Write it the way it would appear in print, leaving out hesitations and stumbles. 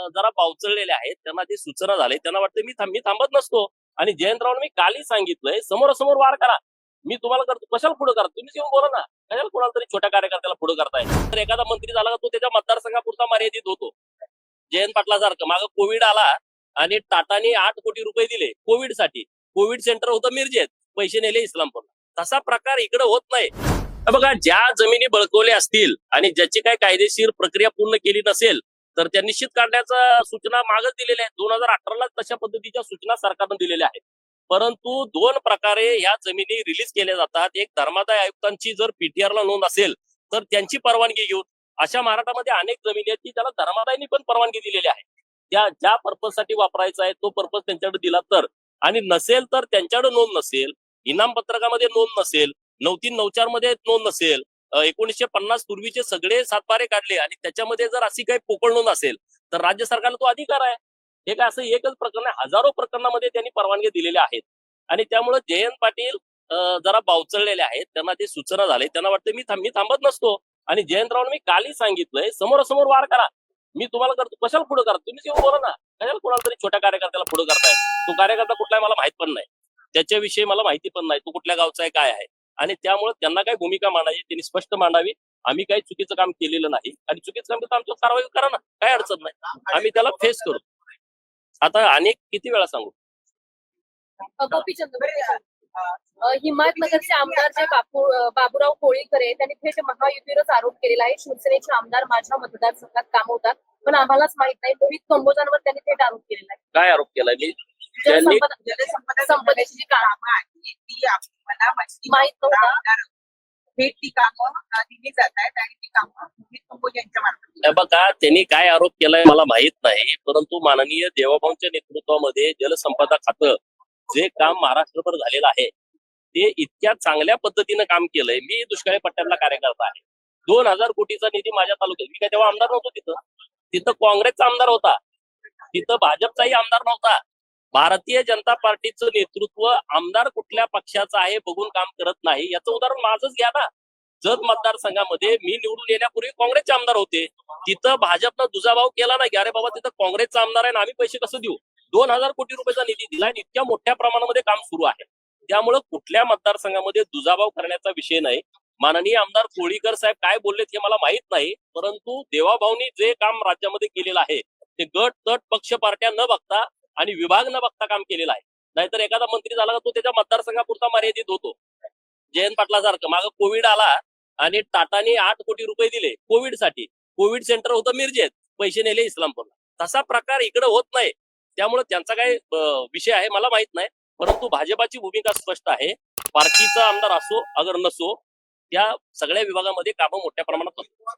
जरा पावचळलेले आहेत, त्यांना ते सूचना झाले, त्यांना वाटतं मी थांबत नसतो. आणि जयंतराव मी कालही सांगितलंय, समोरासमोर वार करा, मी तुम्हाला करतो, कशाला पुढे करा, तुम्हीच येऊन बोला ना, कशाला कोणाला तरी छोट्या कार्यकर्त्याला पुढे करताय. तर एखादा मंत्री झाला का तो त्याच्या मतदारसंघापुरता मर्यादित होतो. जयंत पाटलासारखं मागं कोविड आला आणि टाटाने 8 कोटी रुपये दिले कोविडसाठी. कोविड सेंटर होतं मिरजेत, पैसे नेले इस्लामपूरला. तसा प्रकार इकडे होत नाही. बघा, ज्या जमिनी बळकवल्या असतील आणि ज्याची काही कायदेशीर प्रक्रिया पूर्ण केली नसेल तर त्या निश्चित काढण्याच्या सूचना मागच दिलेल्या आहेत. 2018ला तशा पद्धतीच्या सूचना सरकारनं दिलेल्या आहेत. परंतु 2 प्रकारे ह्या जमिनी रिलीज केल्या जातात. एक, धर्मादाय आयुक्तांची जर पीटीआरला नोंद असेल तर त्यांची परवानगी घेऊन. अशा महाराष्ट्रामध्ये अनेक जमिनी आहेत की त्याला धर्मादायांनी पण परवानगी दिलेली आहे. त्या ज्या पर्पजसाठी वापरायचा आहे तो पर्पज त्यांच्याकडे दिला तर, आणि नसेल तर त्यांच्याकडे नोंद नसेल, इनाम पत्रकामध्ये नोंद नसेल, 9394 मध्ये नोंद नसेल, 1950 पूर्वीचे सगळे सातबारे काढले आणि त्याच्यामध्ये जर अशी काही पोकळ नोंद असेल तर राज्य सरकारला तो अधिकार आहे. हे काय असं एकच प्रकरण आहे, हजारो प्रकरणामध्ये त्यांनी परवानगी दिलेल्या आहेत. आणि त्यामुळे जयंत पाटील जरा बावचळलेले आहेत, त्यांना ते सूचना झाले, त्यांना वाटतं मी थांबत नसतो. आणि जयंतराव मी कालही सांगितलंय, समोरासमोर वार करा, मी तुम्हाला करतो, कशाला पुढे करा, तुम्हीच येऊन बोला ना, कशाला कोणाला तरी छोट्या कार्यकर्त्याला पुढे करताय. तो कार्यकर्ता कुठला आहे मला माहित पण नाही, त्याच्याविषयी मला माहिती पण नाही, तो कुठल्या गावचा आहे काय आहे. आणि त्यामुळे त्यांना काय भूमिका मांडावी त्यांनी स्पष्ट मांडावी. आम्ही काही चुकीचं काम केलेलं नाही आणि चुकीचं काम तर आमच्यावर कारवाई करा ना, काय अडचण नाही, आम्ही त्याला फेस करू. आता अनेक किती वेळा सांगू. गोपीचंद हिमायतनगरचे आमदार जे बाबूराव कोळीकर आहे त्यांनी थेट महायुतीवरच आरोप केलेला आहे. शिवसेनेचे आमदार माझ्या मतदारसंघात काम होतात पण आम्हालाच माहित नाही. मोहित कंबोजांवर त्यांनी थेट आरोप केलेला आहे. काय आरोप केलाय मी? जलसंपदेची जी कामं आहेत ती आपल्याला माहित नव्हतं. ती कामं दिली जात आहेत आणि ती कामं मोहित कंबोज यांच्या मार्फत. बघा, त्यांनी काय आरोप केलाय मला माहित नाही, परंतु माननीय देवाभाऊंच्या नेतृत्वामध्ये जलसंपदा खातं जे काम महाराष्ट्रभर झालेलं आहे ते इतक्या चांगल्या पद्धतीनं काम केलंय. मी दुष्काळी पट्ट्यातला कार्यकर्ता आहे. 2000 कोटीचा निधी माझ्या तालुक्यात, मी काय तेव्हा आमदार नव्हतो, तिथं काँग्रेसचा आमदार होता, तिथं भाजपचाही आमदार नव्हता. भारतीय जनता पार्टीचं नेतृत्व आमदार कुठल्या पक्षाचं आहे बघून काम करत नाही. याचं उदाहरण माझंच घ्या ना. जत मतदारसंघामध्ये मी निवडून येण्यापूर्वी काँग्रेसचे आमदार होते, तिथं भाजपनं दुजाभाव केला नाही की अरे बाबा तिथं काँग्रेसचा आमदार आहे ना आम्ही पैसे कसं देऊ. 2000 कोटी रुपयाचा निधी दिला आणि इतक्या मोठ्या प्रमाणामध्ये काम सुरू आहे. त्यामुळे कुठल्या मतदारसंघामध्ये दुजाभाव करण्याचा विषय नाही. माननीय आमदार कोळीकर साहेब काय बोललेत हे मला माहित नाही, परंतु देवाभाऊंनी जे काम राज्यामध्ये केलेलं आहे ते गट तट पक्ष पार्ट्या न बघता आणि विभाग न बघता काम केलेलं आहे. नाहीतर एखादा मंत्री झाला का तो त्याच्या मतदारसंघापुरता मर्यादित होतो. जयंत पाटलासारखं मागं कोविड आला आणि टाटाने 8 कोटी रुपये दिले कोविडसाठी. कोविड सेंटर होतं मिरजेत, पैसे नेले इस्लामपूरला. तसा प्रकार इकडे होत नाही. त्यामुळे त्यांचा काय विषय आहे मला माहित नाही, परंतु भाजपाची भूमिका स्पष्ट आहे. पार्टीचा आमदार असो अगर नसो, त्या सगळ्या विभागामध्ये कामं मोठ्या प्रमाणात होतात.